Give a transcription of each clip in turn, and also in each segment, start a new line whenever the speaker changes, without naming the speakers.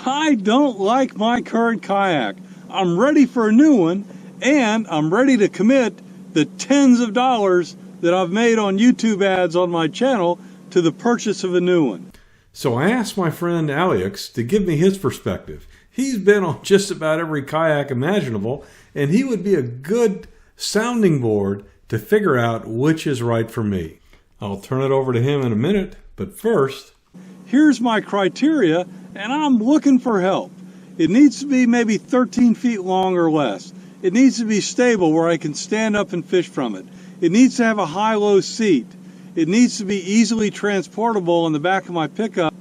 I don't like my current kayak. I'm ready for a new one, and I'm ready to commit the tens of dollars that I've made on YouTube ads on my channel to the purchase of a new one.
So I asked my friend Alex to give me his perspective. He's been on just about every kayak imaginable, and he would be a good sounding board to figure out which is right for me. I'll turn it over to him in a minute, but first,
here's my criteria, and I'm looking for help. It needs to be maybe 13 feet long or less. It needs to be stable where I can stand up and fish from it. It needs to have a high-low seat. It needs to be easily transportable in the back of my pickup.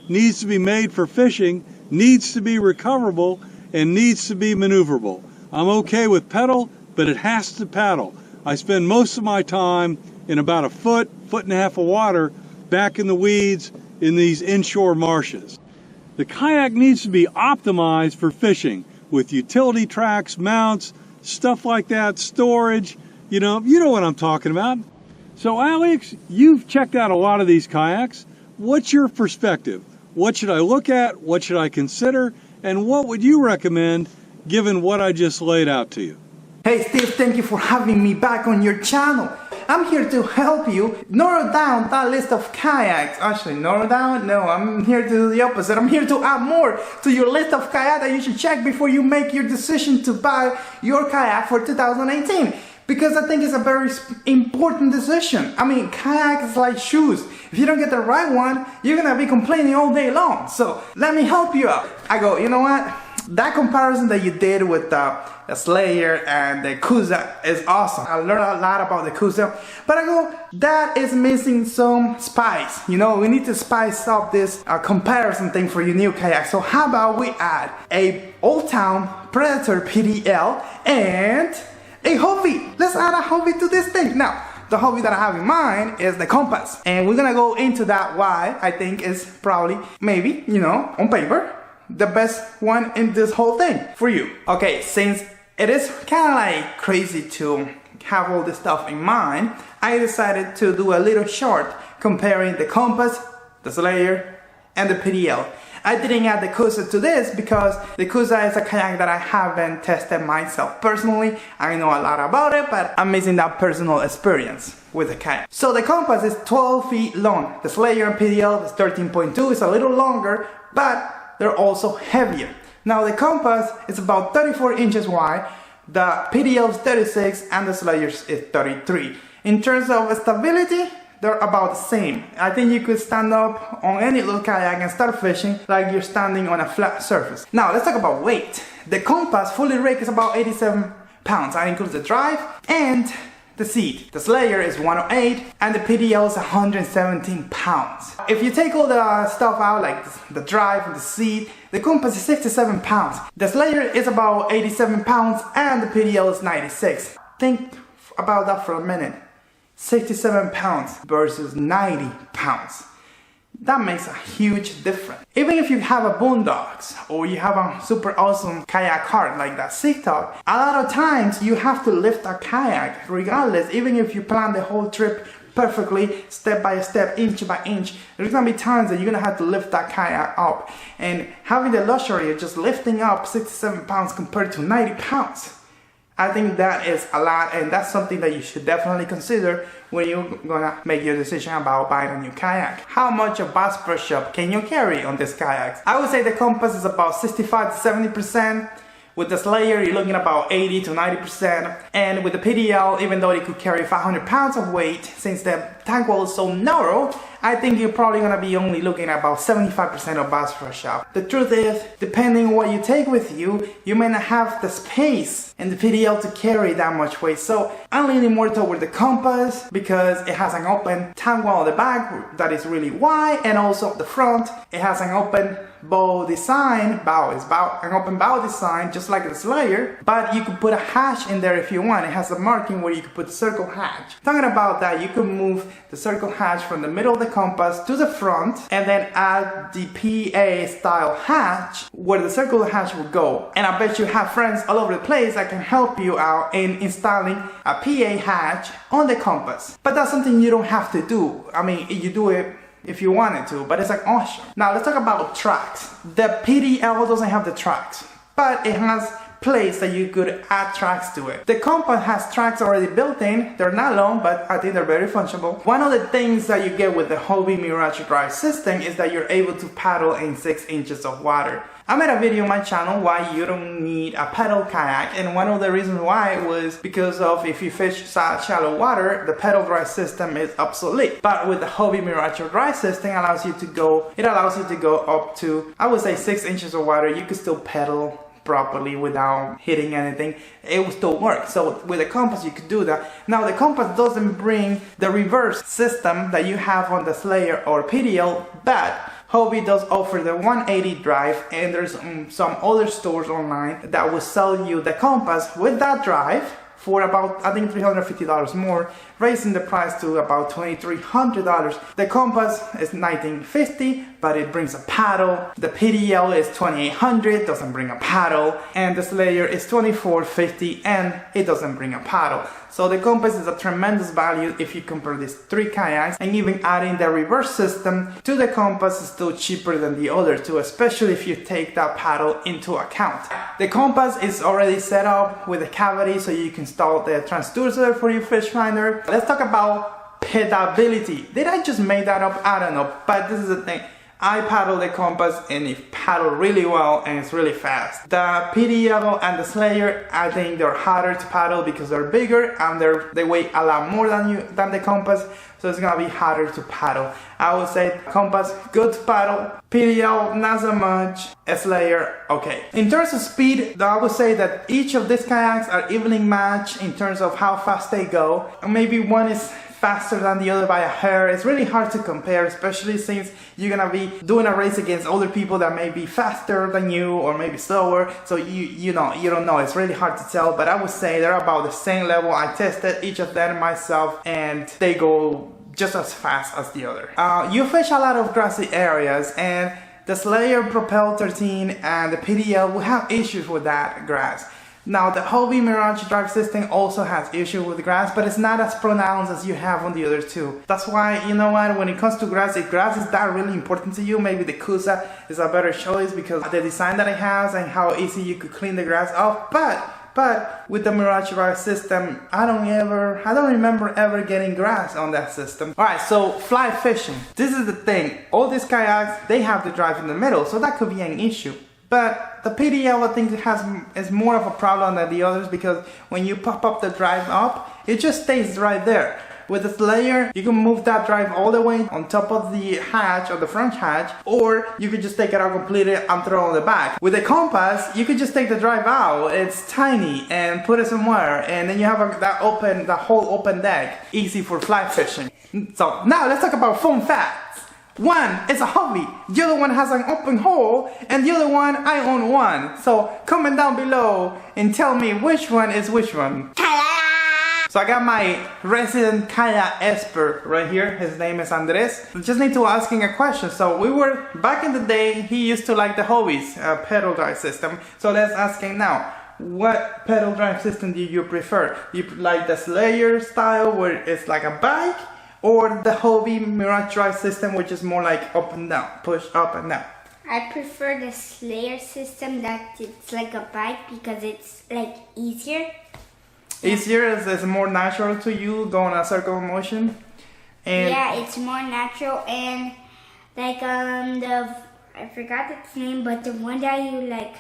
Needs to be made for fishing, needs to be recoverable, and needs to be maneuverable. I'm okay with pedal, but it has to paddle. I spend most of my time in about a foot and a half of water back in the weeds in these inshore marshes. The kayak needs to be optimized for fishing with utility tracks, mounts, stuff like that, storage. You know what I'm talking about. So Alex, you've checked out a lot of these kayaks. What's your perspective? What should I look at? What should I consider? And what would you recommend given what I just laid out to you?
Hey Steve, thank you for having me back on your channel. I'm here to help you narrow down that list of kayaks. Actually, narrow down? No, I'm here to do the opposite. I'm here to add more to your list of kayaks that you should check before you make your decision to buy your kayak for 2018. Because I think it's a very important decision. I mean, kayak is like shoes. If you don't get the right one, you're gonna be complaining all day long. So let me help you out. I go, you know what? That comparison that you did with the Slayer and the Coosa is awesome. I learned a lot about the Coosa, but I go, that is missing some spice. You know, we need to spice up this comparison thing for your new kayak. So how about we add a Old Town Predator PDL and a Hobie. Let's add a Hobie to this thing. Now, the Hobie that I have in mind is the Compass. And we're gonna go into that why I think is probably, maybe, you know, on paper, the best one in this whole thing for you. Okay, since it is kind of like crazy to have all this stuff in mind, I decided to do a little short comparing the Compass, the Slayer, and the PDL. I didn't add the Coosa to this because the Coosa is a kayak that I haven't tested myself personally. I know a lot about it, but I'm missing that personal experience with the kayak. So the Compass is 12 feet long. The Slayer and PDL is 13.2. It's a little longer, but they're also heavier. Now the Compass is about 34 inches wide, the PDL is 36, and the Slayer is 33. In terms of stability, they're about the same. I think you could stand up on any little kayak and start fishing like you're standing on a flat surface. Now let's talk about weight. The Compass fully rigged is about 87 pounds. That includes the drive and the seat. The Slayer is 108 and the PDL is 117 pounds. If you take all the stuff out like the drive and the seat, the Compass is 67 pounds. The Slayer is about 87 pounds and the PDL is 96. Think about that for a minute. 67 pounds versus 90 pounds. That makes a huge difference. Even if you have a Boondocks or you have a super awesome kayak cart like that SigTalk, a lot of times you have to lift a kayak regardless, even if you plan the whole trip perfectly, step by step, inch by inch. There's gonna be times that you're gonna have to lift that kayak up. And having the luxury of just lifting up 67 pounds compared to 90 pounds, I think that is a lot, and that's something that you should definitely consider when you're gonna make your decision about buying a new kayak. How much of bass brush up can you carry on this kayak? I would say the Compass is about 65 to 70%. With the Slayer, you're looking at about 80 to 90%. And with the PDL, even though it could carry 500 pounds of weight, since the tank wall is so narrow, I think you're probably gonna be only looking at about 75% of bass brush up. The truth is, depending on what you take with you, you may not have the space in the PDL to carry that much weight. So I'm leaning more toward the Compass because it has an open tank wall at the back that is really wide, and also the front, it has an open bow design. An open bow design, just like the Slayer, but you could put a hatch in there if you want. It has a marking where you could put the circle hatch. Talking about that, you could move the circle hatch from the middle of the Compass to the front and then add the PA style hatch where the circle hatch will go. And I bet you have friends all over the place that can help you out in installing a PA hatch on the Compass. But that's something you don't have to do. I mean, you do it if you wanted to, but it's like awesome. Now let's talk about tracks. The PDL doesn't have the tracks, but it has place that you could add tracks to it. The Compass has tracks already built in. They're not long, but I think they're very functional. One of the things that you get with the Hobie Mirage Drive system is that you're able to paddle in 6 inches of water. I made a video on my channel why you don't need a pedal kayak, and one of the reasons why was because of if you fish shallow water, the pedal drive system is obsolete. But with the Hobie Mirage Drive system, it allows you to go up to, I would say, 6 inches of water. You could still pedal properly without hitting anything. It will still work. So with the Compass you could do that. Now the Compass doesn't bring the reverse system that you have on the Slayer or PDL, but Hobie does offer the 180 drive, and there's some other stores online that will sell you the Compass with that drive for about, I think, $350 more, raising the price to about $2,300. The Compass is $1,950, but it brings a paddle. The PDL is $2,800, doesn't bring a paddle, and the Slayer is $2,450, and it doesn't bring a paddle. So the Compass is a tremendous value if you compare these 3 kayaks, and even adding the reverse system to the Compass is still cheaper than the other two, especially if you take that paddle into account. The Compass is already set up with a cavity, so you can install the transducer for your fish finder. Let's talk about pedalability. Did I just make that up? I don't know, but this is the thing. I paddle the Compass and it paddles really well and it's really fast. The PDL and the Slayer, I think they're harder to paddle because they're bigger and they weigh a lot more than the Compass, so it's gonna be harder to paddle. I would say Compass, good to paddle. PDL, not so much. A Slayer, okay. In terms of speed, I would say that each of these kayaks are evenly matched in terms of how fast they go. Maybe one is faster than the other by a hair. It's really hard to compare, especially since you're gonna be doing a race against other people that may be faster than you or maybe slower, so you don't know. It's really hard to tell, but I would say they're about the same level. I tested each of them myself and they go just as fast as the other. You fish a lot of grassy areas, and the Slayer, Propel 13 and the PDL will have issues with that grass. Now the Hobie Mirage Drive system also has issues with grass, but it's not as pronounced as you have on the other two. That's why, you know what, when it comes to grass, if grass is that really important to you, maybe the Kusa is a better choice because of the design that it has and how easy you could clean the grass off. But with the Mirage Drive system, I don't remember ever getting grass on that system. Alright, so fly fishing. This is the thing. All these kayaks, they have the drive in the middle, so that could be an issue. But the PDL, I think, is more of a problem than the others because when you pop up the drive up, it just stays right there. With the Slayer, you can move that drive all the way on top of the hatch or the front hatch, or you could just take it out completely and throw it on the back. With the Compass, you could just take the drive out. It's tiny and put it somewhere, and then you have that whole open deck, easy for fly fishing. So now let's talk about fun facts. One is a Hobie, the other one has an open hole, and the other one, I own one. So comment down below and tell me which one is which one. So I got my resident kayak expert right here. His name is Andres. I just need to ask him a question. So back in the day, he used to like the Hobie's pedal drive system. So let's ask him now. What pedal drive system do you prefer? Do you like the Slayer style where it's like a bike? Or the Hobie Mirage Drive system, which is more like up and down, push up and down?
I prefer the Slayer system that it's like a bike because it's like easier.
Easier is more natural to you, going a circle motion. And
yeah, it's more natural, and like I forgot its name, but the one that you like.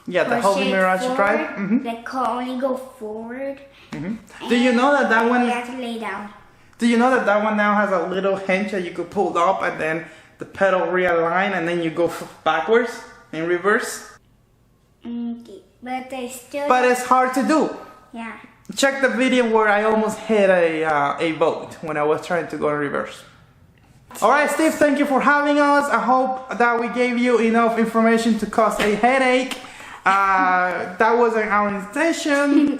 Yeah, the Hobie Mirage
forward,
Drive. Mm-hmm.
Like can only go forward.
Mm-hmm. Do you know that one?
You have to lay down.
Do you know that one now has a little hinge that you could pull up and then the pedal realign and then you go backwards in reverse?
Okay, but
But it's hard to do.
Yeah.
Check the video where I almost hit a boat when I was trying to go in reverse. Alright, Steve, thank you for having us. I hope that we gave you enough information to cause a headache. That wasn't our intention.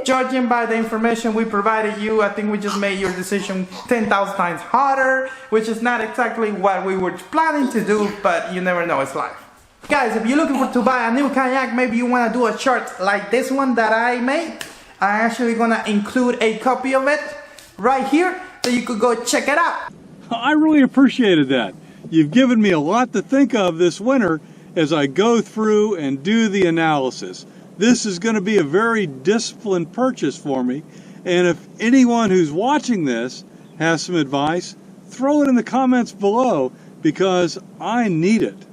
Judging by the information we provided you, I think we just made your decision 10,000 times harder, which is not exactly what we were planning to do, but you never know, it's life. Guys, if you're looking to buy a new kayak, maybe you want to do a chart like this one that I made, I'm actually going to include a copy of it right here, so you could go check it out.
I really appreciated that. You've given me a lot to think of this winter as I go through and do the analysis. This is going to be a very disciplined purchase for me, and if anyone who's watching this has some advice, throw it in the comments below because I need it.